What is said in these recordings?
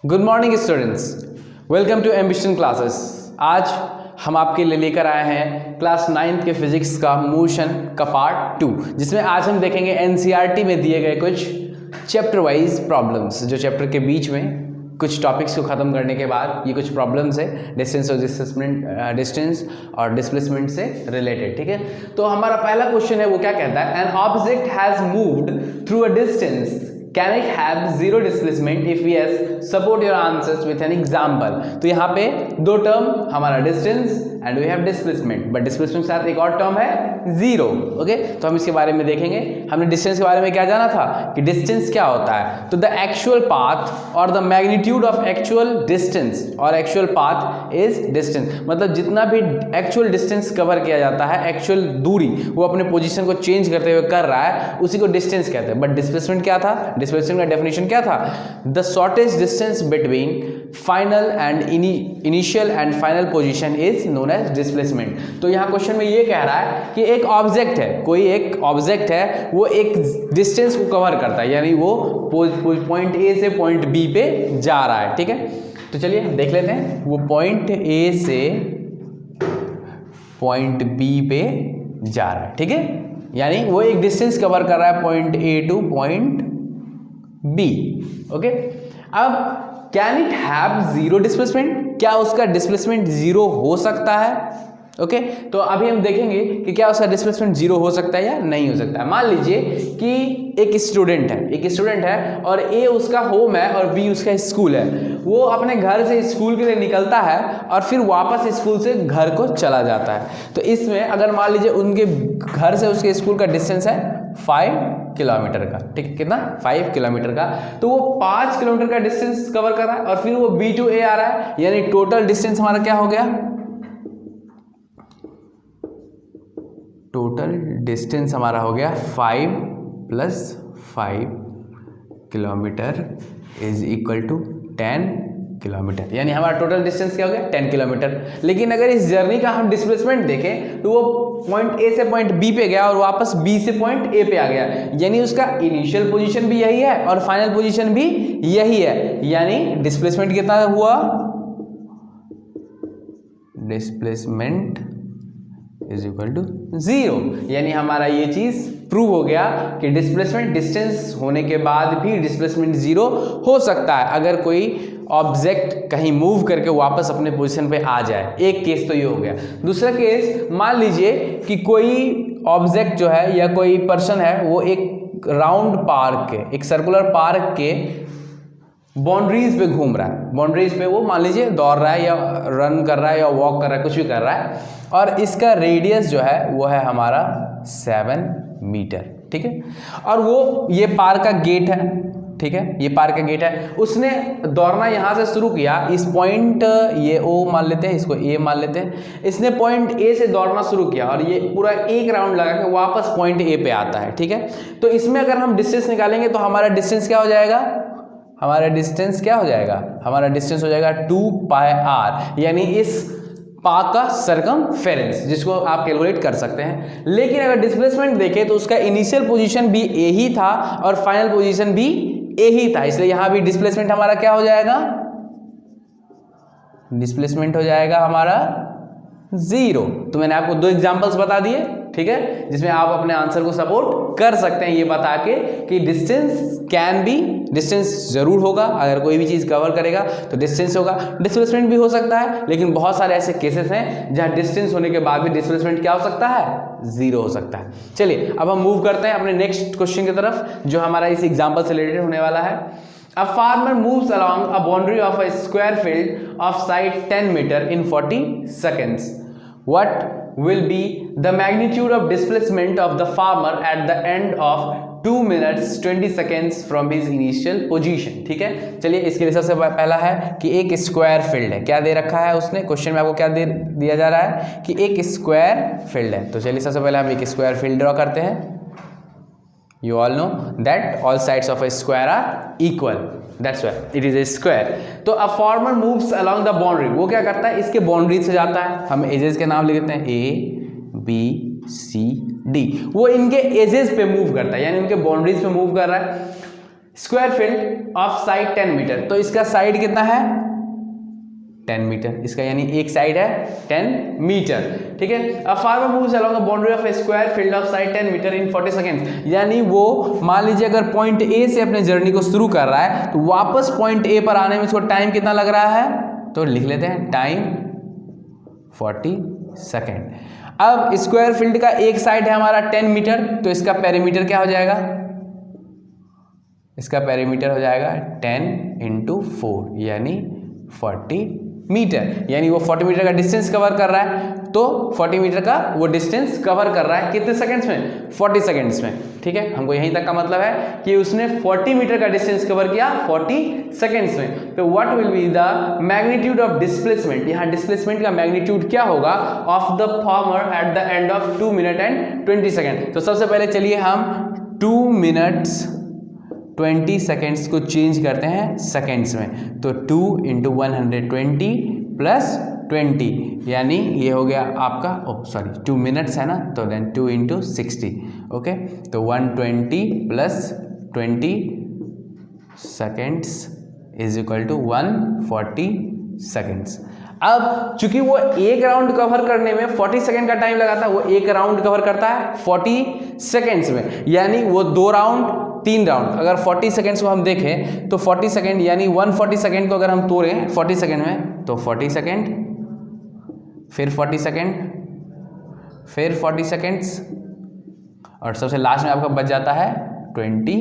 Good morning students, welcome to ambition classes. आज हम आपके लिए लेकर आए हैं क्लास 9th के फिजिक्स का मोशन का पार्ट 2, जिसमें आज हम देखेंगे एनसीईआरटी में दिए गए कुछ चैप्टर वाइज प्रॉब्लम्स, जो चैप्टर के बीच में कुछ टॉपिक्स को ख़त्म करने के बाद ये कुछ प्रॉब्लम्स है डिस्टेंस और डिस्प्लेसमेंट से रिलेटेड। ठीक है, तो हमारा पहला क्वेश्चन है वो क्या कहता है, an object has moved through a distance, can it have zero displacement? If yes, support your answers with an example. तो यहाँ पे दो टर्म, हमारा distance and we have displacement, but displacement के साथ एक और टर्म है जीरो। ओके, तो हम इसके बारे में देखेंगे। हमने डिस्टेंस के बारे में क्या जाना था कि डिस्टेंस क्या होता है, तो द एक्चुअल पाथ और the magnitude of actual distance, और एक्चुअल पाथ इज डिस्टेंस, मतलब जितना भी एक्चुअल डिस्टेंस कवर किया जाता है, एक्चुअल दूरी वो अपने पोजीशन को चेंज करते हुए कर रहा है, उसी को डिस्टेंस कहते हैं। बट डिस्प्लेसमेंट क्या था? डिस्प्लेसमेंट का डेफिनेशन क्या था? The shortest distance between final and initial and final position is known as displacement. तो यहाँ क्वेश्चन में ये कह रहा है कि एक ऑब्जेक्ट है, कोई एक ऑब्जेक्ट है, वो एक डिस्टेंस को कवर करता है, यानी वो पॉइंट ए से पॉइंट बी पे जा रहा है। ठीक है, तो चलिए हम देख लेते हैं। वो पॉइंट ए से पॉइंट बी पे जा रहा है। ठीक है, यानी वो एक डिस्टेंस कवर कर रहा है point A to point B. Okay, अब can it have zero displacement? क्या उसका डिस्प्लेसमेंट जीरो हो सकता है? ओके, तो अभी हम देखेंगे कि क्या उसका डिस्प्लेसमेंट जीरो हो सकता है या नहीं हो सकता है। मान लीजिए कि एक स्टूडेंट है और ए उसका होम है और बी उसका स्कूल है। वो अपने घर से स्कूल के लिए निकलता है और फिर वापस स्कूल से घर को चला जाता है। तो इसमें अगर मान लीजिए उनके घर से उसके स्कूल का डिस्टेंस है 5 किलोमीटर का। ठीक है, कितना? 5 किलोमीटर का। तो वो 5 किलोमीटर का डिस्टेंस कवर कर रहा है और फिर वो बी टू ए आ रहा है, यानी टोटल डिस्टेंस हमारा क्या हो गया? टोटल डिस्टेंस हमारा हो गया 5 + 5 kilometre is equal to 10 kilometre, यानी हमारा टोटल डिस्टेंस क्या हो गया? 10 किलोमीटर। लेकिन अगर इस जर्नी का हम डिस्प्लेसमेंट देखें तो वो पॉइंट ए से पॉइंट बी पे गया और वापस बी से पॉइंट ए पे आ गया, यानी उसका इनिशियल पोजीशन भी यही है और फाइनल पोजीशन भी यही है, यानी डिस्प्लेसमेंट कितना हुआ? Displacement is equal to zero, यानी हमारा ये चीज प्रूव हो गया कि डिस्प्लेसमेंट डिस्टेंस होने के बाद भी डिस्प्लेसमेंट जीरो हो सकता है अगर कोई ऑब्जेक्ट कहीं मूव करके वापस अपने पोजीशन पे आ जाए। एक केस तो ये हो गया। दूसरा केस, मान लीजिए कि कोई ऑब्जेक्ट जो है या कोई पर्सन है, वो एक राउंड पार्क के, एक सर्कुलर पार्क के बाउंड्रीज पे घूम रहा है। बाउंड्रीज पे वो मान लीजिए दौड़ रहा है या रन कर रहा है या वॉक कर रहा है, कुछ भी कर रहा है, और इसका रेडियस जो है वो है हमारा 7 मीटर। ठीक है, और वो ये पार्क का गेट है। ठीक है, ये पार्क का गेट है। उसने दौड़ना यहाँ से शुरू किया, इस पॉइंट, ये ओ मान लेते हैं, इसको ए मान लेते हैं। इसने पॉइंट ए से दौड़ना शुरू किया और ये पूरा एक राउंड लगा के वापस पॉइंट ए पे आता है। ठीक है, तो इसमें अगर हम डिस्टेंस निकालेंगे तो हमारा डिस्टेंस क्या हो जाएगा? हमारा डिस्टेंस क्या हो जाएगा? हमारा डिस्टेंस हो जाएगा 2πr, यानी इस पार्क का सरकमफेरेंस, जिसको आप कैलकुलेट कर सकते हैं। लेकिन अगर डिस्प्लेसमेंट देखें तो उसका इनिशियल पोजीशन भी ए ही था और फाइनल पोजीशन भी ए ही था, इसलिए यहां भी डिस्प्लेसमेंट हमारा क्या हो जाएगा? डिस्प्लेसमेंट हो जाएगा हमारा जीरो। तो मैंने आपको 2 एग्जांपल्स बता दिए, ठीक है, जिसमें आप अपने आंसर को सपोर्ट कर सकते हैं ये बता के कि डिस्टेंस कैन बी, डिस्टेंस जरूर होगा, अगर कोई भी चीज कवर करेगा तो डिस्टेंस होगा। डिस्प्लेसमेंट भी हो सकता है, लेकिन बहुत सारे ऐसे केसेस हैं जहां डिस्टेंस होने के बाद भी डिस्प्लेसमेंट क्या हो सकता है? जीरो हो सकता है। चलिए अब हम मूव करते हैं अपने नेक्स्ट क्वेश्चन की तरफ, जो हमारा इस एग्जाम्पल से रिलेटेड होने वाला है। A farmer moves along a boundary of a square field of side 10 meter in 40 seconds. What will be the magnitude of displacement of the farmer at the end of 2 minutes 20 seconds from his initial position? ठीक है, चलिए इसके लिए सबसे पहला है कि एक स्क्वायर फील्ड है। क्या दे रखा है उसने क्वेश्चन में? आपको क्या दिया जा रहा है कि एक स्क्वायर फील्ड है। तो चलिए सबसे पहले हम एक स्क्वायर फील्ड ड्रॉ करते हैं। You all know that all sides of a square are equal. That's why it is a square. तो a farmer moves along the boundary. वो क्या करता है? इसके बाउंड्री से जाता है। हम एजेस के नाम लिख देते हैं A, B, C, D। वो इनके एजेस पे मूव करता है, यानी उनके बाउंड्रीज पे मूव कर रहा है। Square field of side 10 metre, तो इसका साइड कितना है 10 मीटर, इसका यानी एक साइड है 10 मीटर, ठीक है। अब farmer moves along the boundary of a square field of side 10 metre in 40 seconds, यानी वो मान लीजिए अगर पॉइंट ए से अपने जर्नी को शुरू कर रहा है तो वापस पॉइंट ए पर आने में इसको टाइम कितना लग रहा है, तो लिख लेते हैं टाइम 40 सेकेंड। अब स्क्वायर फील्ड का एक साइड है हमारा 10 मीटर, तो इसका पेरीमीटर क्या हो जाएगा, इसका पेरीमीटर हो जाएगा 10 इंटू 4 यानी 40 मीटर, यानी वो 40 मीटर का डिस्टेंस कवर कर रहा है, तो 40 मीटर का वो डिस्टेंस कवर कर रहा है कितने सेकंड्स में, 40 सेकंड्स में, ठीक है। हमको यहीं तक का मतलब है कि उसने 40 मीटर का डिस्टेंस कवर किया 40 सेकंड्स में। तो what will be the magnitude of displacement, यहाँ डिस्प्लेसमेंट का मैग्नीट्यूड क्या होगा of the farmer at the end of 2 minute and 20 second. तो सबसे पहले चलिए हम 2 मिनट्स 20 सेकेंड्स को चेंज करते हैं सेकेंड्स में, तो 2 इंटू 120 प्लस 20 यानी ये हो गया आपका 2 मिनट्स है ना, तो देन 2 इंटू 60, ओके, तो 120 plus 20 seconds is equal to 140 seconds. अब चूंकि वो एक राउंड कवर करने में 40 सेकेंड का टाइम लगाता है, वो एक राउंड कवर करता है 40 सेकेंड्स में, यानी वो 2 राउंड 3 राउंड, अगर 40 सेकेंड्स को हम देखें तो 40 सेकेंड यानी 140 सेकेंड को अगर हम तोड़ें 40 सेकेंड में, तो 40 सेकेंड फिर 40 सेकेंड फिर 40 सेकेंड्स और सबसे लास्ट में आपका बच जाता है 20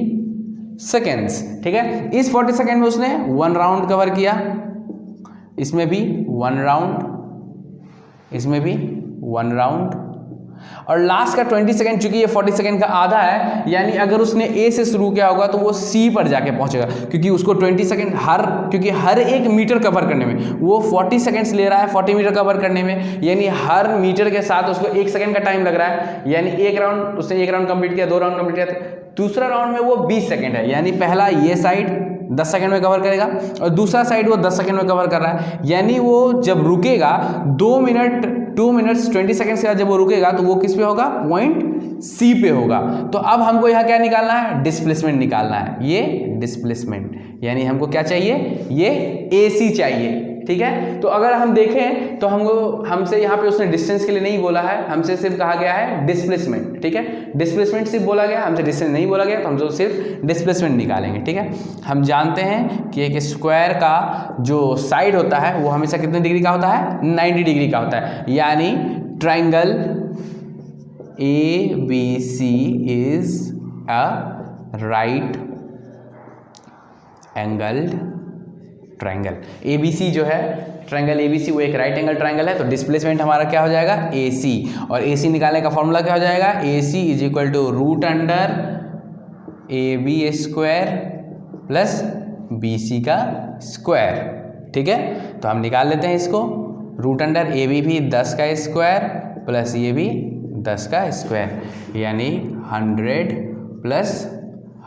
सेकेंड्स, ठीक है। इस 40 सेकेंड में उसने 1 राउंड कवर किया, इसमें भी 1 राउंड, इसमें भी 1 राउंड, और लास्ट का 20 सेकेंड चूंकि ये 40 सेकेंड का आधा है, यानी अगर उसने ए से शुरू किया होगा तो वो सी पर जाके पहुंचेगा, क्योंकि उसको 20 सेकेंड क्योंकि हर एक मीटर कवर करने में वो 40 सेकेंड्स ले रहा है, 40 मीटर कवर करने में, यानी हर मीटर के साथ उसको 1 सेकेंड का टाइम लग रहा है, यानी एक राउंड उसने 1 राउंड कंप्लीट किया, 2 राउंड कंप्लीट किया, दूसरा राउंड में वो 20 सेकेंड है, यानी पहला ये साइड 10 सेकेंड में कवर करेगा और दूसरा साइड वो 10 सेकेंड में कवर कर रहा है, यानी वो जब रुकेगा 2 मिनट्स 20 सेकेंड्स के बाद जब वो रुकेगा तो वो किस पे होगा, पॉइंट सी पे होगा। तो अब हमको यहाँ क्या निकालना है, डिस्प्लेसमेंट निकालना है, ये डिस्प्लेसमेंट, यानी हमको क्या चाहिए, ये AC चाहिए, ठीक है। तो अगर हम देखें तो हमसे यहाँ पे उसने डिस्टेंस के लिए नहीं बोला है, हमसे सिर्फ कहा गया है डिस्प्लेसमेंट, ठीक है, डिस्प्लेसमेंट सिर्फ बोला गया, हमसे डिस्टेंस नहीं बोला गया, तो हम सिर्फ डिस्प्लेसमेंट निकालेंगे, ठीक है। हम जानते हैं कि एक स्क्वायर का जो साइड होता है वो हमेशा कितने डिग्री का होता है, 90 डिग्री का होता है, यानी triangle ABC is a right angled triangle. ABC जो है ट्राइंगल ABC वो एक राइट एंगल ट्राइंगल है, तो डिस्प्लेसमेंट हमारा क्या हो जाएगा, AC, और AC निकालने का फॉर्मूला क्या हो जाएगा, AC is equal to root under AB square plus BC का स्क्वायर, ठीक है। तो हम निकाल लेते हैं इसको, रूट अंडर AB भी 10 का स्क्वायर प्लस ये भी 10 का स्क्वायर, यानी 100 plus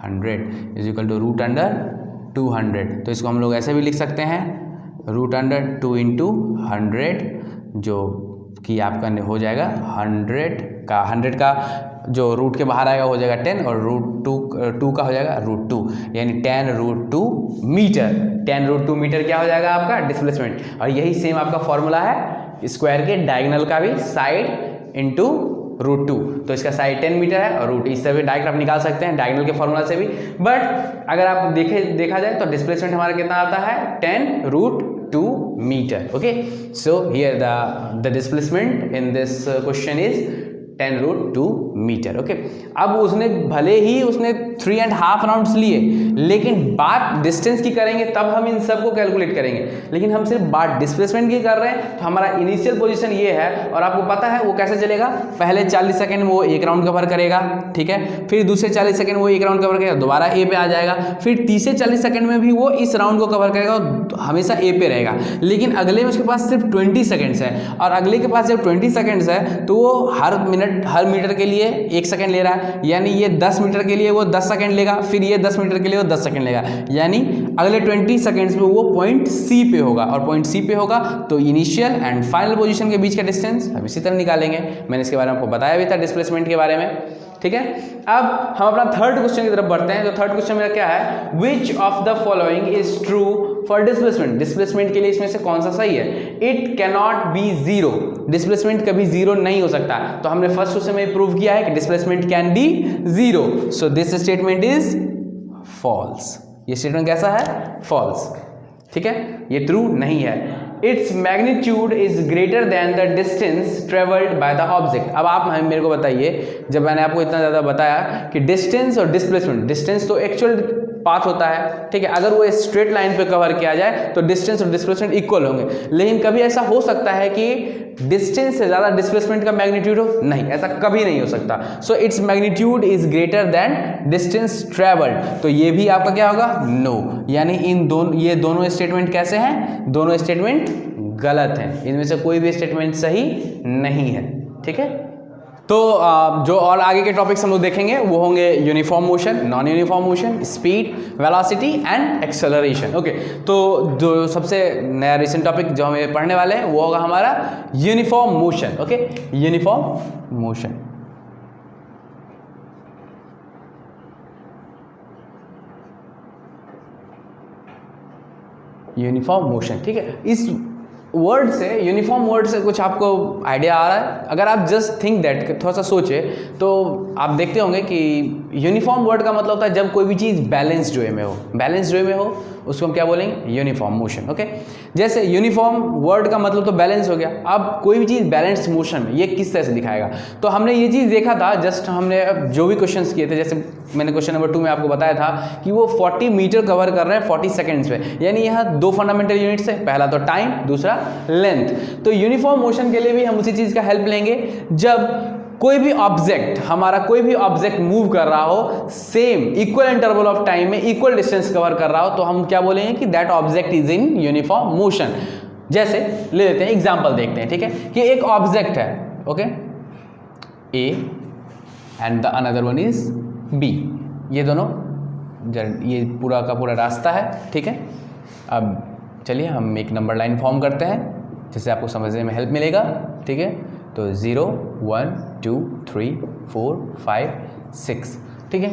100 is equal to root under 200। तो इसको हम लोग ऐसे भी लिख सकते हैं, रूट अंडर 2 इंटू 100, जो कि आपका हो जाएगा 100 का जो रूट के बाहर आएगा हो जाएगा 10 और रूट 2 का हो जाएगा रूट 2, यानी 10 रूट 2 मीटर। 10 रूट 2 मीटर क्या हो जाएगा आपका डिस्प्लेसमेंट, और यही सेम आपका फॉर्मूला है स्क्वायर के डायगोनल का भी, साइड इंटू रूट 2, तो इसका साइड 10 मीटर है और रूट इस तरह भी डायरेक्ट आप निकाल सकते हैं डायगोनल के फॉर्मूला से भी, बट अगर आप देखा जाए तो डिस्प्लेसमेंट हमारा कितना आता है 10 root 2 metre, okay. So here the displacement in this question is 10 root 2 metre, okay. अब उसने भले ही उसने 3.5 राउंड्स लिए, लेकिन बात डिस्टेंस की करेंगे तब हम इन सब को कैलकुलेट करेंगे, लेकिन हम सिर्फ बात डिस्प्लेसमेंट की कर रहे हैं, तो हमारा इनिशियल पोजीशन ये है, और आपको पता है वो कैसे चलेगा, पहले 40 सेकंड में वो 1 राउंड कवर करेगा, ठीक है, फिर दूसरे 40 सेकंड में वो 1 राउंड कवर करेगा, दोबारा ए पे आ जाएगा, फिर तीसरे 40 सेकंड में भी वो इस राउंड को कवर करेगा और हमेशा ए पे रहेगा, लेकिन अगले में उसके पास सिर्फ 20 सेकंड्स है, और अगले के पास जब 20 सेकंड्स है तो वो हर मीटर के लिए ये 1 सेकंड ले रहा है, यानी ये 10 मीटर के लिए वो 10 सेकंड लेगा, फिर ये 10 मीटर के लिए वो 10 सेकंड लेगा, यानी अगले 20 सेकंड्स में वो पॉइंट सी पे होगा, और पॉइंट सी पे होगा तो इनिशियल एंड फाइनल पोजीशन के बीच का डिस्टेंस हम इसी तरह निकालेंगे। मैंने इसके बारे में आपको बताया भी था डिस्प्लेसमेंट के बारे में, ठीक है। अब हम अपना थर्ड क्वेश्चन की तरफ बढ़ते हैं। तो थर्ड क्वेश्चन मेरा क्या है, which of the following is true for displacement. Displacement के लिए इसमें से कौन सा सही है। It can not be zero, displacement कभी जीरो नहीं हो सकता। तो हमने फर्स्ट क्वेश्चन में प्रूव किया है कि displacement can be zero, so this statement is false. ये स्टेटमेंट कैसा है, फॉल्स, ठीक है, ये ट्रू नहीं है। Its magnitude is greater than the distance travelled by the object. अब आप मेरे को बताइए, जब मैंने आपको इतना ज़्यादा बताया कि डिस्टेंस और डिस्प्लेसमेंट, डिस्टेंस तो एक्चुअल पाथ होता है, ठीक है, अगर वो स्ट्रेट लाइन पे कवर किया जाए तो डिस्टेंस और डिस्प्लेसमेंट इक्वल होंगे, लेकिन कभी ऐसा हो सकता है कि डिस्टेंस से ज़्यादा डिस्प्लेसमेंट का मैग्नीट्यूड हो, नहीं, ऐसा कभी नहीं हो सकता। So it's magnitude is greater then distance travelled, तो ये भी आपका क्या होगा, नो, यानी ये दोनों स्टेटमेंट कैसे हैं, दोनों स्टेटमेंट गलत हैं, इनमें से कोई भी स्टेटमेंट सही नहीं है, ठीक है। तो जो और आगे के टॉपिक्स हम लोग देखेंगे वो होंगे uniform motion, non uniform motion, speed, velocity and acceleration. Okay, तो जो सबसे नया रिसेंट टॉपिक जो हमें पढ़ने वाले हैं वो होगा हमारा uniform motion. Okay, uniform motion. Uniform motion, ठीक है। इस वर्ड से, यूनिफॉर्म वर्ड से कुछ आपको आइडिया आ रहा है। अगर आप जस्ट थिंक दैट, थोड़ा सा सोचे, तो आप देखते होंगे कि यूनिफॉर्म वर्ड का मतलब होता है जब कोई भी चीज़ बैलेंस्ड वे में हो, बैलेंस्ड वे में हो उसको हम क्या बोलेंगे, यूनिफॉर्म मोशन। ओके, जैसे यूनिफॉर्म वर्ड का मतलब तो बैलेंस हो गया। अब कोई भी चीज़ बैलेंस्ड मोशन में ये किस तरह से दिखाएगा, तो हमने ये चीज़ देखा था, जस्ट हमने जो भी क्वेश्चंस किए थे, जैसे मैंने क्वेश्चन नंबर 2 में आपको बताया था कि वो 40 मीटर कवर कर रहे हैं 40 सेकेंड्स में, यानी यहाँ 2 फंडामेंटल यूनिट्स है, पहला तो टाइम, दूसरा लेंथ। तो यूनिफॉर्म मोशन के लिए भी हम उसी चीज़ का हेल्प लेंगे, जब कोई भी ऑब्जेक्ट, हमारा कोई भी ऑब्जेक्ट मूव कर रहा हो same equal interval of time में, इक्वल डिस्टेंस कवर कर रहा हो, तो हम क्या बोलेंगे कि that object is in uniform motion. जैसे ले लेते हैं, एग्जांपल देखते हैं, ठीक है, कि एक ऑब्जेक्ट है, okay, A and the another one is B, ये दोनों, ये पूरा का पूरा रास्ता है, ठीक है। अब चलिए हम एक नंबर लाइन फॉर्म करते हैं जिससे आपको समझने में हेल्प मिलेगा, ठीक है। तो 0 1 2 3 4 5 6, ठीक है,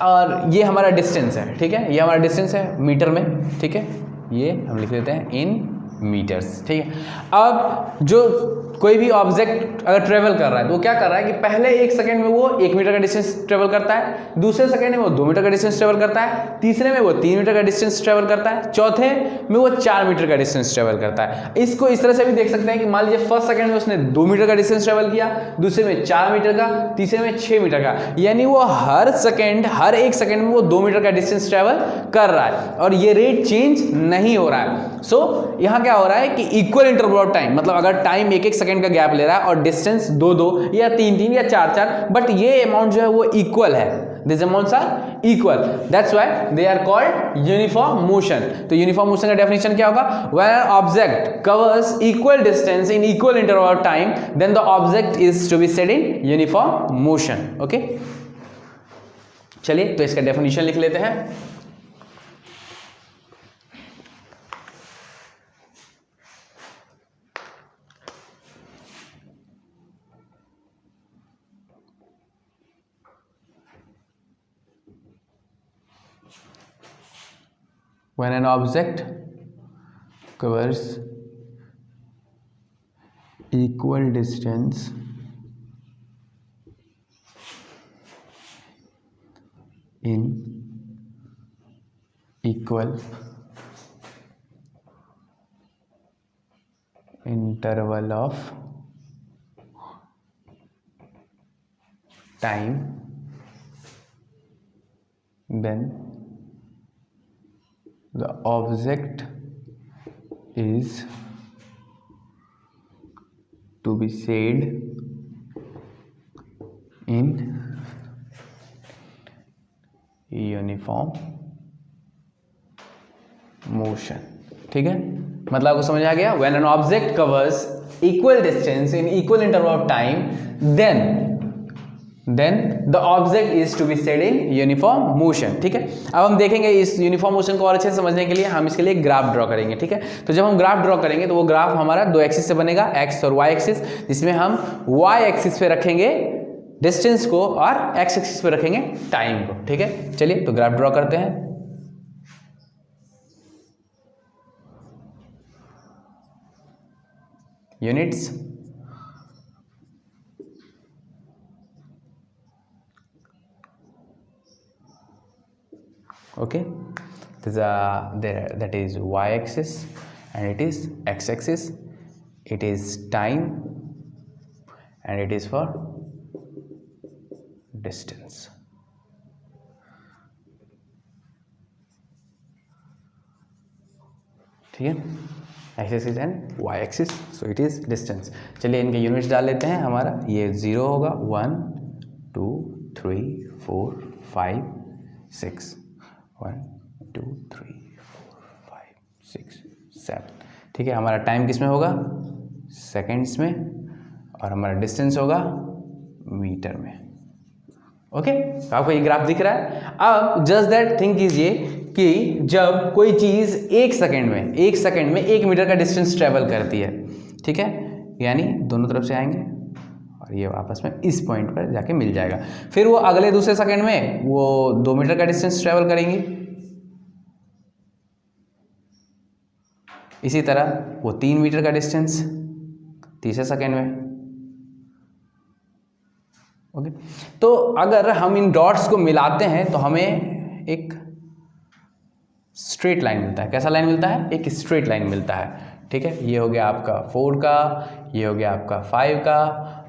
और ये हमारा डिस्टेंस है, ठीक है, ये हमारा डिस्टेंस है मीटर में, ठीक है, ये हम लिख लेते हैं इन मीटर्स, ठीक है। अब जो कोई भी ऑब्जेक्ट अगर ट्रेवल कर रहा है तो वो क्या कर रहा है कि पहले 1 सेकंड में वो 1 मीटर का डिस्टेंस ट्रेवल करता है, दूसरे सेकंड में वो 2 मीटर का डिस्टेंस ट्रेवल करता है, तीसरे में वो 3 मीटर का डिस्टेंस ट्रेवल करता है, चौथे में वो 4 मीटर का डिस्टेंस ट्रेवल करता है। इसको इस तरह से भी देख सकते हैं कि मान लीजिए फर्स्ट सेकंड में उसने 2 मीटर का डिस्टेंस ट्रेवल किया, दूसरे में 4 मीटर का, तीसरे में 6 मीटर का, यानी वो हर एक सेकंड में वो 2 मीटर का डिस्टेंस ट्रेवल कर रहा है, और ये रेट चेंज नहीं हो रहा है। सो यहाँ क्या हो रहा है कि इक्वल इंटरवल ऑफ टाइम, मतलब अगर टाइम 1 सेकंड का गैप ले रहा है और डिस्टेंस 2 या 3 या 4, बट ये अमाउंट जो है वो इक्वल है, this amounts are equal, that's why they are called uniform motion. तो यूनिफॉर्म मोशन का डेफिनेशन क्या होगा, when an object covers equal distance in equal interval of time then the object is to be said in uniform motion. Okay, चलिए तो इसका definition लिख लेते हैं। When an object covers equal distance in equal interval of time, then the object is to be said in uniform motion. ठीक है, मतलब आपको समझ आ गया। When an object covers equal distance in equal interval of time then then the object is to be stated in uniform motion. ठीक है, अब हम देखेंगे इस यूनिफॉर्म मोशन को और अच्छे से समझने के लिए हम इसके लिए ग्राफ ड्रॉ करेंगे। ठीक है, तो जब हम ग्राफ ड्रॉ करेंगे तो वो ग्राफ हमारा दो एक्सिस से बनेगा, एक्स और वाई एक्सिस, जिसमें हम वाई एक्सिस पे रखेंगे डिस्टेंस को और एक्स एक्सिस पे रखेंगे टाइम को। ठीक है, चलिए तो ग्राफ ड्रॉ करते हैं। Units, okay, that is y axis and it is x axis, it is time and it is for distance। ठीक है, x axis and y axis, so it is distance। चलिए इनके यूनिट्स डाल लेते हैं। हमारा ये 0 होगा, 1 2 3 4 5 6, 1 2 3 4 5 6 7। ठीक है, हमारा टाइम किस में होगा, सेकेंड्स में, और हमारा डिस्टेंस होगा मीटर में। ओके, तो आपको ये ग्राफ दिख रहा है। अब जस्ट दैट थिंक कीजिए कि जब कोई चीज़ एक सेकेंड में 1 मीटर का डिस्टेंस ट्रेवल करती है, ठीक है, यानी दोनों तरफ से आएंगे और ये आपस में इस पॉइंट पर जाके मिल जाएगा। फिर वो अगले दूसरे सेकंड में वो 2 मीटर का डिस्टेंस ट्रेवल करेंगी, इसी तरह वो 3 मीटर का डिस्टेंस तीसरे सेकंड में। ओके, तो अगर हम इन डॉट्स को मिलाते हैं तो हमें एक स्ट्रेट लाइन मिलता है। कैसा लाइन मिलता है, एक स्ट्रेट लाइन मिलता है। ठीक है, ये हो गया आपका 4 का, ये हो गया आपका 5 का,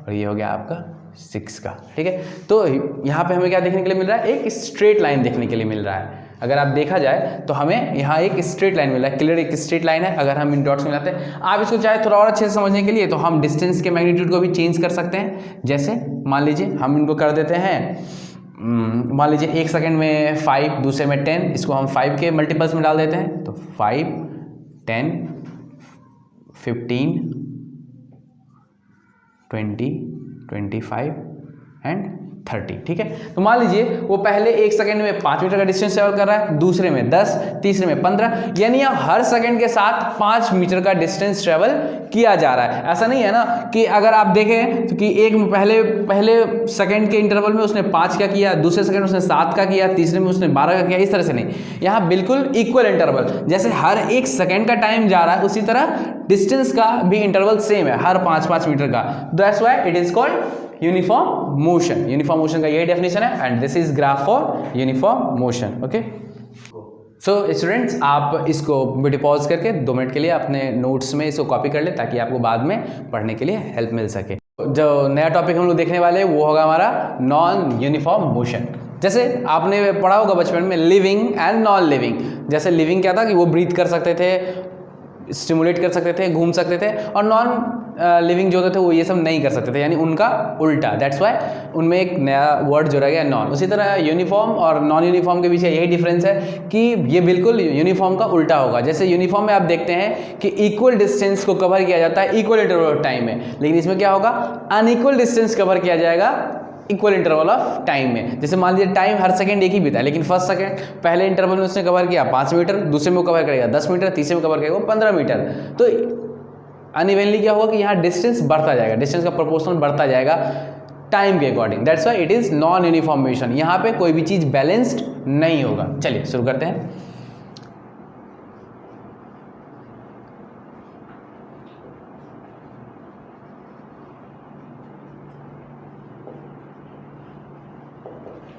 और ये हो गया आपका 6 का। ठीक है, तो यहाँ पे हमें क्या देखने के लिए मिल रहा है, एक स्ट्रेट लाइन देखने के लिए मिल रहा है। अगर आप देखा जाए तो हमें यहाँ एक स्ट्रेट लाइन मिल रहा है, क्लियर एक स्ट्रेट लाइन है। अगर हम इन डॉट्स में मिलाते हैं, आप इसको चाहे थोड़ा और अच्छे से समझने के लिए तो हम डिस्टेंस के मैग्नीट्यूड को भी चेंज कर सकते हैं। जैसे मान लीजिए हम इनको कर देते हैं, मान लीजिए एक सेकंड में 5, दूसरे में 10, इसको हम 5 के मल्टीपल्स में डाल देते हैं, तो 5 10 15 20 25 एंड 30। ठीक है, तो मान लीजिए वो पहले एक सेकंड में 5 मीटर का डिस्टेंस ट्रेवल कर रहा है, दूसरे में 10, तीसरे में 15, यानी हर सेकंड के साथ 5 मीटर का डिस्टेंस ट्रेवल किया जा रहा है। ऐसा नहीं है ना कि अगर आप देखें तो कि एक पहले सेकंड के इंटरवल में उसने 5 का किया, दूसरे सेकंड उसने 7 का किया, तीसरे में उसने 12 का किया, इस तरह से नहीं। यहाँ बिल्कुल इक्वल इंटरवल, जैसे हर एक सेकंड का टाइम जा रहा है उसी तरह डिस्टेंस का भी इंटरवल सेम है, हर 5-5 मीटर का। That's why it is called uniform motion. Uniform motion का यही डेफिनेशन है and this is graph for uniform motion. Okay, so students, आप इसको वीडियो पॉज करके 2 मिनट के लिए अपने नोट्स में इसको कॉपी कर ले ताकि आपको बाद में पढ़ने के लिए हेल्प मिल सके। जो नया टॉपिक हम लोग देखने वाले हैं वो होगा हमारा नॉन यूनिफॉर्म मोशन। जैसे आपने पढ़ा होगा बचपन में लिविंग एंड नॉन लिविंग। जैसे लिविंग क्या था कि वो ब्रीथ कर सकते थे, स्टिमुलेट कर सकते थे, घूम सकते थे, और नॉन लिविंग जो होते थे वो ये सब नहीं कर सकते थे, यानी उनका उल्टा। दैट्स वाई उनमें एक नया वर्ड जोड़ा गया नॉन। उसी तरह यूनिफॉर्म और नॉन यूनिफॉर्म के पीछे यही डिफरेंस है कि ये बिल्कुल यूनिफॉर्म का उल्टा होगा। जैसे यूनिफॉर्म में आप देखते हैं कि इक्वल डिस्टेंस को कवर किया जाता है इक्वल इंटरवल ऑफ टाइम में, लेकिन इसमें क्या होगा, अनइक्वल डिस्टेंस कवर किया जाएगा इक्वल इंटरवल ऑफ टाइम में। जैसे मान लीजिए टाइम हर सेकंड एक ही बीता है, लेकिन फर्स्ट सेकंड पहले इंटरवल में उसने कवर किया 5 मीटर, दूसरे में वो कवर करेगा 10 मीटर, तीसरे में कवर करेगा 15 मीटर। तो अनइवनली क्या होगा कि यहाँ डिस्टेंस बढ़ता जाएगा, डिस्टेंस का प्रोपोर्शन बढ़ता जाएगा टाइम के according. That's why it is non uniform motion. यहाँ पे कोई भी चीज बैलेंस्ड नहीं होगा। चलिए शुरू करते हैं।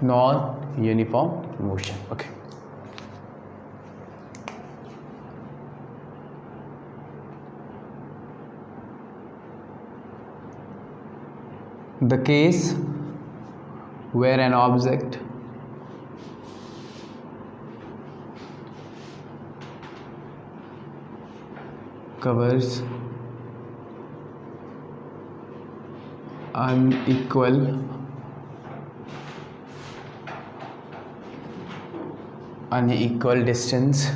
non-uniform motion. Okay. The case where an object covers unequal distance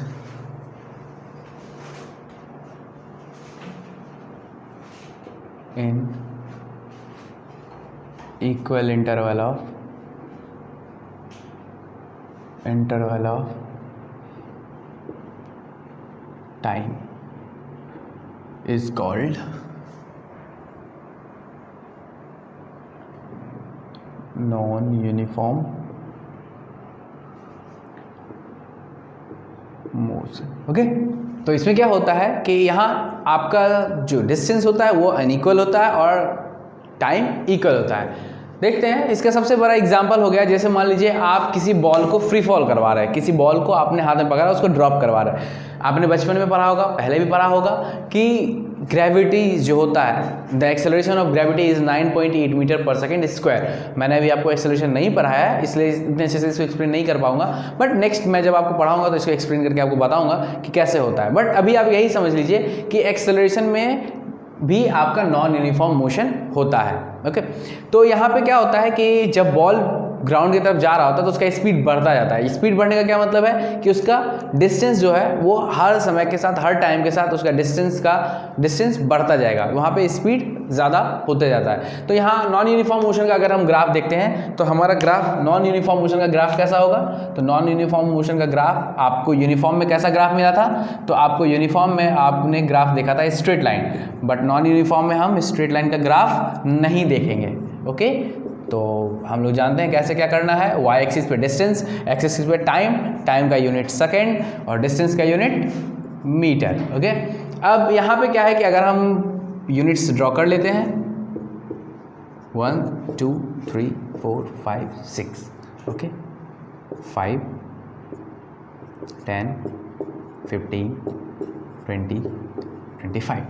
in equal interval of time is called non uniform motion. Okay, तो इसमें क्या होता है कि यहाँ आपका जो डिस्टेंस होता है वो अनइक्वल होता है और टाइम इक्वल होता है। देखते हैं, इसका सबसे बड़ा एग्जांपल हो गया, जैसे मान लीजिए आप किसी बॉल को फ्री फॉल करवा रहे हैं, किसी बॉल को आपने हाथ में पकड़ा उसको ड्रॉप करवा रहे हैं। आपने बचपन में पढ़ा होगा, पहले भी पढ़ा होगा कि ग्रेविटी जो होता है, the acceleration of gravity is 9.8 metre per second square. मैंने अभी आपको एक्सेलरेशन नहीं पढ़ाया है, इसलिए इतने अच्छे से इसको एक्सप्लेन नहीं कर पाऊंगा, बट नेक्स्ट मैं जब आपको पढ़ाऊंगा तो इसको एक्सप्लेन करके आपको बताऊंगा कि कैसे होता है। बट अभी आप यही समझ लीजिए कि एक्सेलरेशन में भी आपका नॉन यूनिफॉर्म मोशन होता है। ओके, तो यहाँ पे क्या होता है कि जब बॉल ग्राउंड की तरफ जा रहा होता है तो उसका स्पीड बढ़ता जाता है। स्पीड बढ़ने का क्या मतलब है कि उसका डिस्टेंस जो है वो हर समय के साथ, हर टाइम के साथ उसका डिस्टेंस बढ़ता जाएगा, वहाँ पे स्पीड ज़्यादा होते जाता है। तो यहाँ नॉन यूनिफॉर्म मोशन का अगर हम ग्राफ देखते हैं तो हमारा ग्राफ, नॉन यूनिफॉर्म मोशन का ग्राफ कैसा होगा? तो नॉन यूनिफॉर्म मोशन का ग्राफ आपको यूनिफॉर्म में कैसा ग्राफ मिला था? तो आपको यूनिफॉर्म में आपने ग्राफ देखा था straight line, but non uniform में हम स्ट्रेट लाइन का ग्राफ नहीं देखेंगे। ओके, तो हम लोग जानते हैं कैसे क्या करना है। वाई एक्सिस पे डिस्टेंस, एक्स एक्सिस पे टाइम का यूनिट सेकेंड और डिस्टेंस का यूनिट मीटर। ओके, अब यहाँ पे क्या है कि अगर हम यूनिट्स ड्रॉ कर लेते हैं 1 2 3 4 5 6। ओके, 5 10 15 20 25।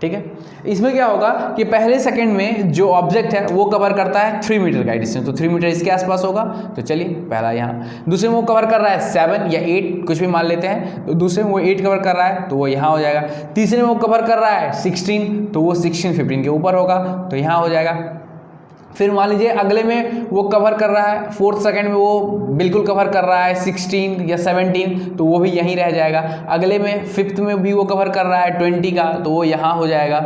ठीक है, इसमें क्या होगा कि पहले सेकंड में जो ऑब्जेक्ट है वो कवर करता है 3 मीटर का डिस्टेंस, तो 3 मीटर इसके आसपास होगा। तो चलिए पहला यहाँ, दूसरे में वो कवर कर रहा है 7 या 8 कुछ भी मान लेते हैं, तो दूसरे में वो 8 कवर कर रहा है तो वो यहाँ हो जाएगा। तीसरे में वो कवर कर रहा है 16, तो वो 16 15 के ऊपर होगा तो यहाँ हो जाएगा। फिर मान लीजिए अगले में वो कवर कर रहा है, फोर्थ सेकंड में वो बिल्कुल कवर कर रहा है 16 या 17, तो वो भी यहीं रह जाएगा। अगले में फिफ्थ में भी वो कवर कर रहा है 20 का, तो वो यहाँ हो जाएगा।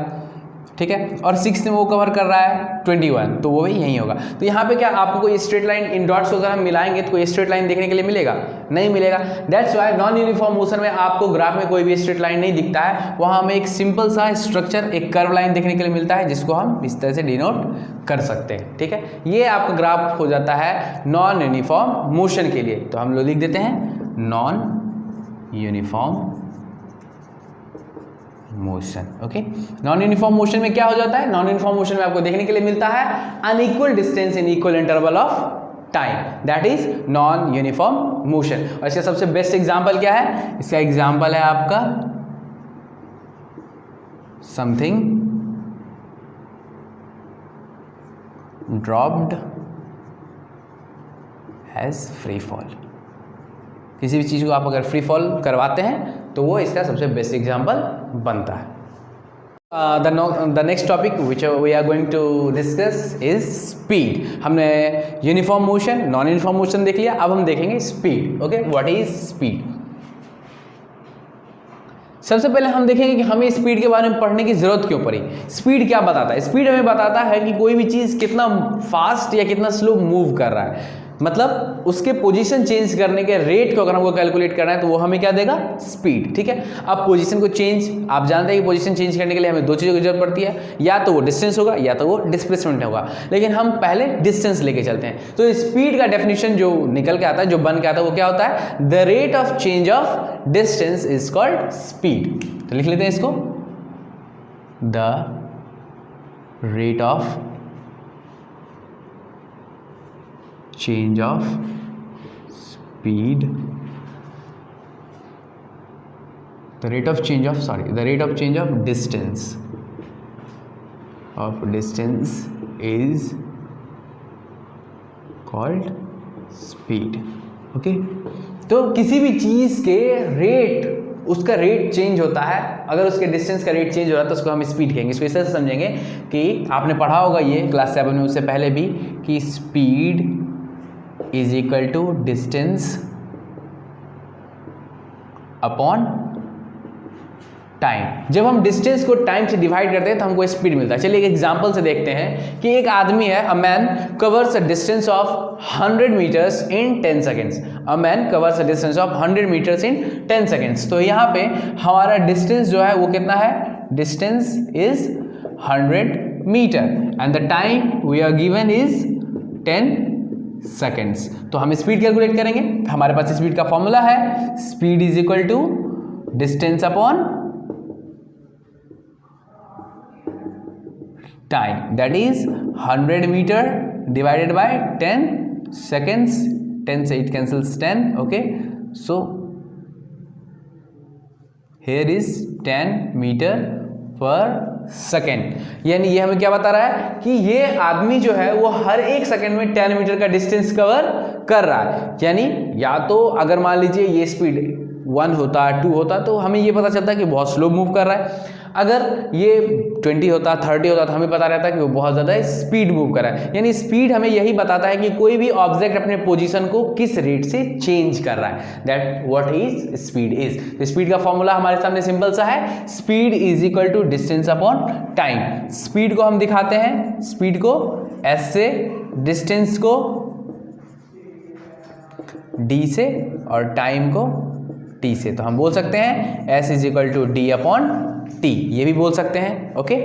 ठीक है, और सिक्स्थ में वो कवर कर रहा है 21, तो वो भी यहीं होगा। तो यहाँ पे क्या आपको कोई स्ट्रेट लाइन इन डॉट्स को अगर हम मिलाएंगे तो कोई स्ट्रेट लाइन देखने के लिए मिलेगा? नहीं मिलेगा। That's why non uniform motion में आपको ग्राफ में कोई भी स्ट्रेट लाइन नहीं दिखता है, वहाँ हमें एक सिंपल सा स्ट्रक्चर, एक कर्व लाइन देखने के लिए मिलता है जिसको हम इस तरह से डिनोट कर सकते हैं। ठीक है, ये आपका ग्राफ हो जाता है नॉन यूनिफॉर्म मोशन के लिए। तो हम लोग लिख देते हैं non uniform motion. Okay, non uniform motion में क्या हो जाता है? नॉन यूनिफॉर्म मोशन में आपको देखने के लिए मिलता है unequal distance in equal interval of time, that is non uniform motion. और इसका सबसे बेस्ट एग्जांपल क्या है? इसका एग्जांपल है आपका something dropped as free fall. किसी भी चीज़ को आप अगर फ्री फॉल करवाते हैं तो वो इसका सबसे बेस्ट एग्जांपल बनता है। The next topic which we are going to discuss is speed. हमने uniform motion, non uniform motion देख लिया, अब हम देखेंगे speed. Okay, what is speed? सबसे पहले हम देखेंगे कि हमें स्पीड के बारे में पढ़ने की जरूरत क्यों पड़ी। स्पीड क्या बताता है? स्पीड हमें बताता है कि कोई भी चीज़ कितना फास्ट या कितना स्लो मूव कर रहा है, मतलब उसके पोजीशन चेंज करने के रेट को अगर हमको कैलकुलेट करना है तो वो हमें क्या देगा? स्पीड। ठीक है, अब पोजीशन को चेंज, आप जानते हैं कि पोजीशन चेंज करने के लिए हमें दो चीज़ों की जरूरत पड़ती है, या तो वो डिस्टेंस होगा या तो वो डिस्प्लेसमेंट होगा, लेकिन हम पहले डिस्टेंस लेके चलते हैं। तो स्पीड का डेफिनेशन जो निकल के आता है, जो बन के आता है, वो क्या होता है? The rate of change of distance is called speed. तो लिख लेते हैं इसको, the rate of change of speed, the rate of change of distance is called speed. Okay, तो किसी भी चीज़ के रेट, उसका रेट चेंज होता है, अगर उसके डिस्टेंस का रेट चेंज हो रहा है तो उसको हम स्पीड कहेंगे। इसको इस तरह से समझेंगे कि आपने पढ़ा होगा ये क्लास 7 में, उससे पहले भी, कि speed is equal to distance upon time. जब हम डिस्टेंस को टाइम से डिवाइड करते हैं तो हमको स्पीड मिलता है। चलिए एक एग्जांपल से देखते हैं कि एक आदमी है, a man covers a distance of 100 metres in 10 seconds. A man covers a distance of 100 metres in 10 seconds. तो यहाँ पे हमारा डिस्टेंस जो है वो कितना है, distance is 100 metre and the time we are given is 10 seconds. तो हम स्पीड कैलकुलेट करेंगे। हमारे पास स्पीड का फॉर्मूला है, speed is equal to distance upon time, that is 100 metre divided by 10 seconds। 10 से it cancels 10, okay, so here is 10 meter per second। यानी ये हमें क्या बता रहा है कि ये आदमी जो है वो हर एक सेकंड में 10 मीटर का डिस्टेंस कवर कर रहा है। यानी या तो अगर मान लीजिए ये स्पीड 1 होता, 2 होता, तो हमें ये पता चलता है कि बहुत स्लो मूव कर रहा है। अगर ये 20 होता, 30 होता, तो हमें पता रहता है कि वो बहुत ज़्यादा स्पीड मूव कर रहा है। यानी स्पीड हमें यही बताता है कि कोई भी ऑब्जेक्ट अपने पोजीशन को किस रेट से चेंज कर रहा है, that what is speed is. Speed का फॉर्मूला हमारे सामने सिंपल सा है, speed is equal to distance upon time. Speed को हम दिखाते हैं, स्पीड को एस से, डिस्टेंस को डी से और टाइम को टी से। तो हम बोल सकते हैं S is equal to D upon T, ये भी बोल सकते हैं। Okay,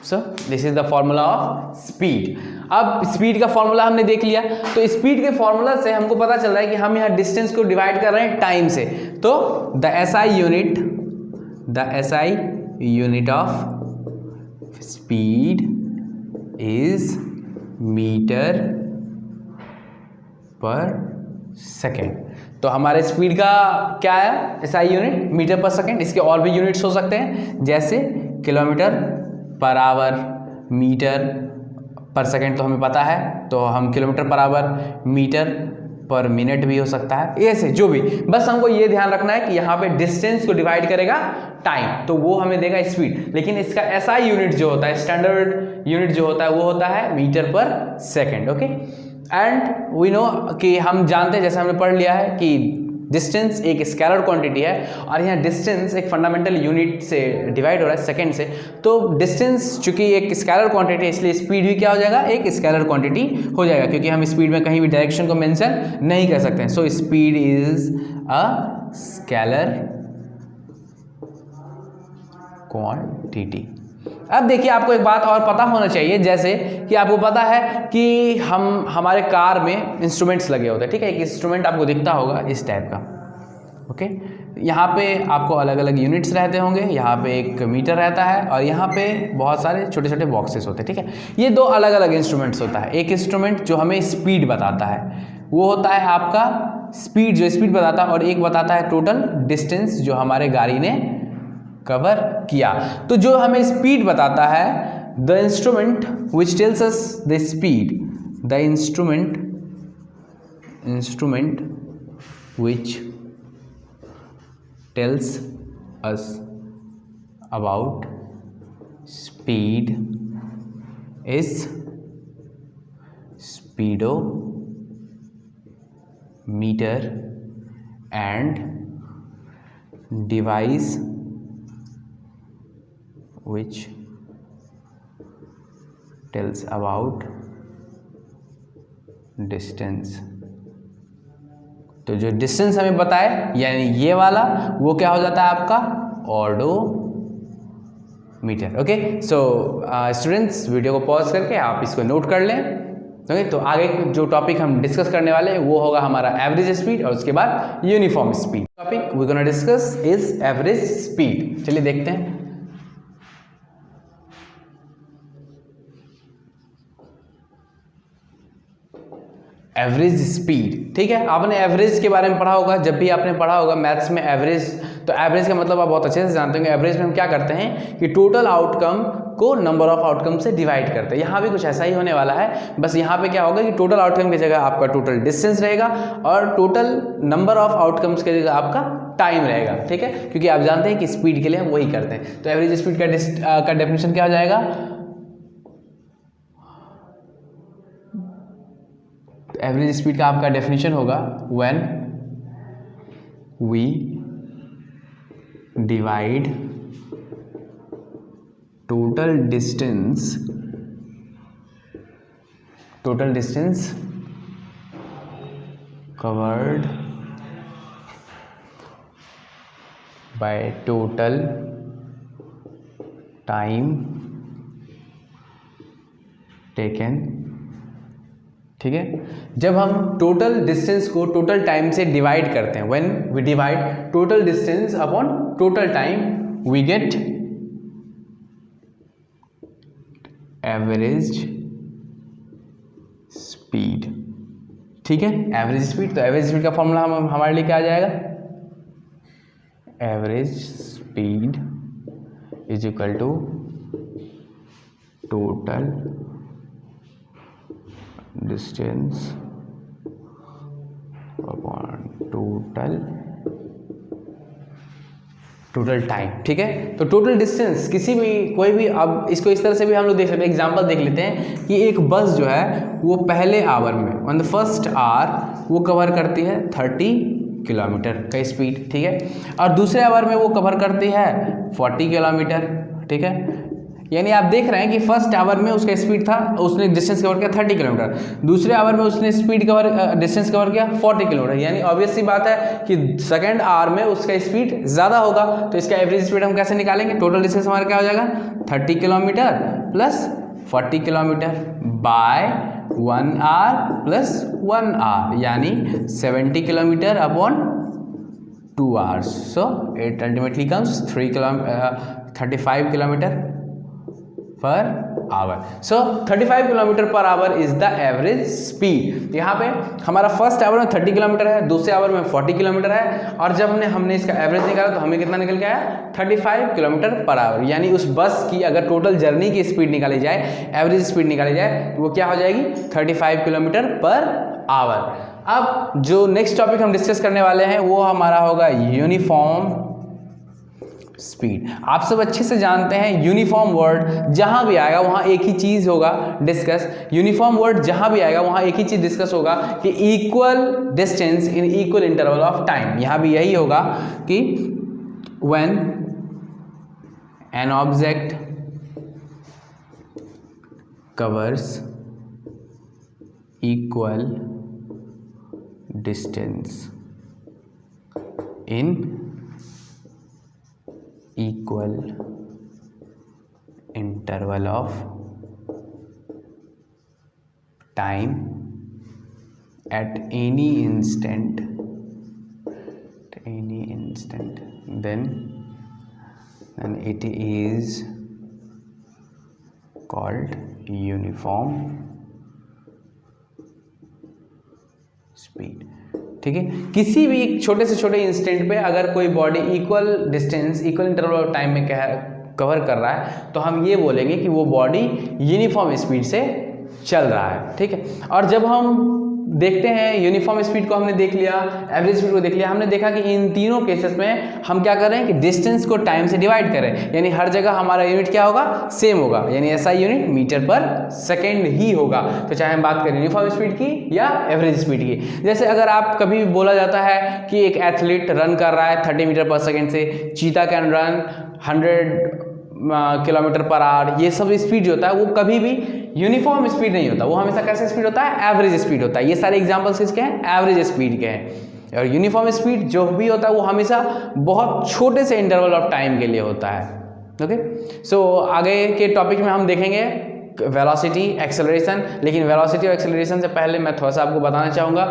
so this is the formula of speed. अब स्पीड का फॉर्मूला हमने देख लिया, तो स्पीड के फॉर्मूला से हमको पता चल रहा है कि हम यहाँ डिस्टेंस को डिवाइड कर रहे हैं टाइम से। तो the SI unit of speed is metre per second. तो हमारे स्पीड का क्या है, SI unit metre per second. इसके और भी यूनिट्स हो सकते हैं, जैसे kilometre per our, metre per second तो हमें पता है, तो हम किलोमीटर पर आवर, मीटर पर मिनट भी हो सकता है, ऐसे जो भी। बस हमको ये ध्यान रखना है कि यहाँ पे डिस्टेंस को डिवाइड करेगा टाइम, तो वो हमें देगा स्पीड। लेकिन इसका एसआई यूनिट जो होता है, स्टैंडर्ड यूनिट जो होता है, वो होता है metre per second. Okay, and we know कि हम जानते हैं, जैसे हमने पढ़ लिया है कि डिस्टेंस एक स्केलर क्वांटिटी है और यहाँ डिस्टेंस एक फंडामेंटल यूनिट से डिवाइड हो रहा है, सेकंड से। तो डिस्टेंस चूंकि एक स्केलर क्वांटिटी है, इसलिए स्पीड भी क्या हो जाएगा, एक स्केलर क्वांटिटी हो जाएगा, क्योंकि हम स्पीड में कहीं भी डायरेक्शन को मेंशन नहीं कर सकते हैं। So speed is a scalar quantity. अब देखिए, आपको एक बात और पता होना चाहिए, जैसे कि आपको पता है कि हमारे कार में इंस्ट्रूमेंट्स लगे होते हैं, ठीक है। एक इंस्ट्रूमेंट आपको दिखता होगा इस टाइप का, ओके। यहाँ पे आपको अलग अलग यूनिट्स रहते होंगे, यहाँ पे एक मीटर रहता है और यहाँ पे बहुत सारे छोटे छोटे बॉक्सेस होते हैं, ठीक है। ये दो अलग अलग इंस्ट्रूमेंट्स होता है। एक इंस्ट्रूमेंट जो हमें स्पीड बताता है, वो होता है आपका स्पीड, जो स्पीड बताता है, और एक बताता है टोटल डिस्टेंस जो हमारे गाड़ी ने कवर किया। तो जो हमें स्पीड बताता है, the instrument which tells us the speed, the instrument which tells us about speed is speedometer and device which tells about distance। तो जो डिस्टेंस हमें बताए, यानी ये वाला, वो क्या हो जाता है आपका odometer. Okay, so students, video को पॉज करके आप इसको नोट कर लें। ओके, तो आगे जो टॉपिक हम डिस्कस करने वाले हैं वो होगा हमारा एवरेज स्पीड और उसके बाद uniform speed. Topic we gonna discuss is average speed. चलिए देखते हैं। एवरेज स्पीड, ठीक है। आपने एवरेज के बारे में पढ़ा होगा, जब भी आपने पढ़ा होगा मैथ्स में एवरेज, तो एवरेज का मतलब आप बहुत अच्छे से जानते होंगे। एवरेज में हम क्या करते हैं कि टोटल आउटकम को नंबर ऑफ आउटकम से डिवाइड करते हैं। यहाँ भी कुछ ऐसा ही होने वाला है, बस यहाँ पे क्या होगा कि टोटल आउटकम की जगह आपका टोटल डिस्टेंस रहेगा और टोटल नंबर ऑफ आउटकम्स की जगह आपका टाइम रहेगा, ठीक है। क्योंकि आप जानते हैं कि स्पीड के लिए हम वही करते हैं। तो एवरेज स्पीड का डेफिनेशन क्या हो जाएगा, एवरेज स्पीड का आपका डेफिनेशन होगा when we divide total distance covered by total time taken. ठीक है, जब हम टोटल डिस्टेंस को टोटल टाइम से डिवाइड करते हैं, when we divide total distance upon total time, we get average speed. ठीक है, एवरेज स्पीड, तो एवरेज स्पीड का फॉर्मूला हमारे लिए क्या आ जाएगा, average speed is equal to total distance upon total time. ठीक है, तो टोटल डिस्टेंस किसी भी कोई भी, अब इसको इस तरह से भी हम लोग देख सकते हैं, एग्जांपल देख लेते हैं कि एक बस जो है वो पहले आवर में, ऑन द फर्स्ट आवर वो कवर करती है 30 किलोमीटर का स्पीड। ठीक है, और दूसरे आवर में वो कवर करती है 40 किलोमीटर। ठीक है, यानी आप देख रहे हैं कि फर्स्ट आवर में उसका स्पीड था, उसने डिस्टेंस कवर किया 30 किलोमीटर, दूसरे आवर में उसने डिस्टेंस कवर किया 40 किलोमीटर। यानी ऑब्वियस सी बात है कि सेकंड आवर में उसका स्पीड ज़्यादा होगा, तो इसका एवरेज स्पीड हम कैसे निकालेंगे, टोटल डिस्टेंस हमारा क्या हो जाएगा, 30 kilometre plus 40 kilometre by 1 hour plus 1 hour, यानी 70 kilometre upon 2 hours. So it ultimately comes 35 kilometre per hour. So 35 kilometre per hour is the average speed. यहाँ पे हमारा फर्स्ट आवर में 30 किलोमीटर है, दूसरे आवर में 40 किलोमीटर है, और जब हमने इसका एवरेज निकाला तो हमें कितना निकल के आया, 35 किलोमीटर पर आवर। यानी उस बस की अगर टोटल जर्नी की स्पीड निकाली जाए, एवरेज स्पीड निकाली जाए, तो वो क्या हो जाएगी, 35 किलोमीटर पर आवर। अब जो नेक्स्ट टॉपिक हम डिस्कस करने वाले हैं वो हमारा होगा यूनिफॉर्म स्पीड। आप सब अच्छे से जानते हैं यूनिफॉर्म वर्ड जहां भी आएगा वहां एक ही चीज होगा डिस्कस, यूनिफॉर्म वर्ड जहां भी आएगा वहां एक ही चीज डिस्कस होगा कि equal distance in equal interval of time. यहां भी यही होगा कि when an object covers equal distance in equal interval of time at any instant, then it is called uniform speed। ठीक है, किसी भी एक छोटे से छोटे इंस्टेंट पे अगर कोई body equal distance equal interval of time में कवर कर रहा है तो हम ये बोलेंगे कि वो बॉडी यूनिफॉर्म स्पीड से चल रहा है। ठीक है, और जब हम देखते हैं यूनिफॉर्म स्पीड को हमने देख लिया, एवरेज स्पीड को देख लिया, हमने देखा कि इन तीनों केसेस में हम क्या कर रहे हैं कि डिस्टेंस को टाइम से डिवाइड करें, यानी हर जगह हमारा यूनिट क्या होगा, सेम होगा, यानी ऐसा यूनिट मीटर पर सेकंड ही होगा। तो चाहे हम बात करें यूनिफॉर्म स्पीड की या एवरेज स्पीड की। जैसे अगर आप कभी भी बोला जाता है कि एक एथलीट रन कर रहा है 30 मीटर पर सेकेंड से, चीता can run 100 kilometre per our, ये सब स्पीड जो होता है वो कभी भी यूनिफॉर्म स्पीड नहीं होता, वो हमेशा कैसे स्पीड होता है, एवरेज स्पीड होता है। ये सारे एग्जांपल्स किसके हैं, एवरेज स्पीड के हैं। और यूनिफॉर्म स्पीड जो भी होता है वो हमेशा बहुत छोटे से इंटरवल ऑफ टाइम के लिए होता है। ओके, सो आगे के टॉपिक में हम देखेंगे वेलोसिटी, एक्सेलरेशन, लेकिन वेलोसिटी और एक्सेलरेशन से पहले मैं थोड़ा सा आपको बताना चाहूँगा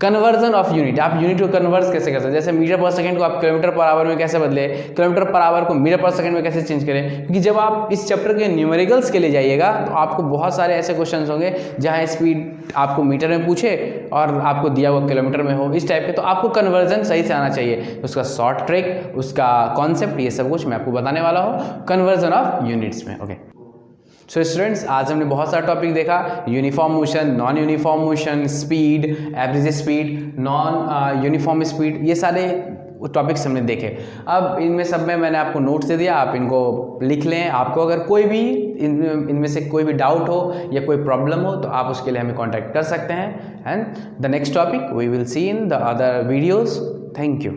कन्वर्जन ऑफ यूनिट। आप यूनिट को कन्वर्स कैसे कर सकते हैं, जैसे मीटर पर सेकंड को आप किलोमीटर पर आवर में कैसे बदले, किलोमीटर पर आवर को मीटर पर सेकंड में कैसे चेंज करें, क्योंकि जब आप इस चैप्टर के न्यूमेरिकल्स के लिए जाइएगा तो आपको बहुत सारे ऐसे क्वेश्चंस होंगे जहाँ स्पीड आपको मीटर में पूछे और आपको दिया हुआ किलोमीटर में हो, इस टाइप के। तो आपको कन्वर्जन सही से आना चाहिए, उसका शॉर्ट ट्रिक, उसका कॉन्सेप्ट, ये सब कुछ मैं आपको बताने वाला हूँ कन्वर्जन ऑफ यूनिट्स में। ओके, सो स्टूडेंट्स, आज हमने बहुत सारा टॉपिक देखा, uniform motion, non uniform motion, speed, average speed, non uniform speed, ये सारे टॉपिक्स हमने देखे। अब इनमें सब में मैंने आपको नोट्स दे दिया, आप इनको लिख लें। आपको अगर कोई भी इनमें से कोई भी डाउट हो या कोई प्रॉब्लम हो तो आप उसके लिए हमें कॉन्टैक्ट कर सकते हैं। And the next topic we will see in the other videos. Thank you.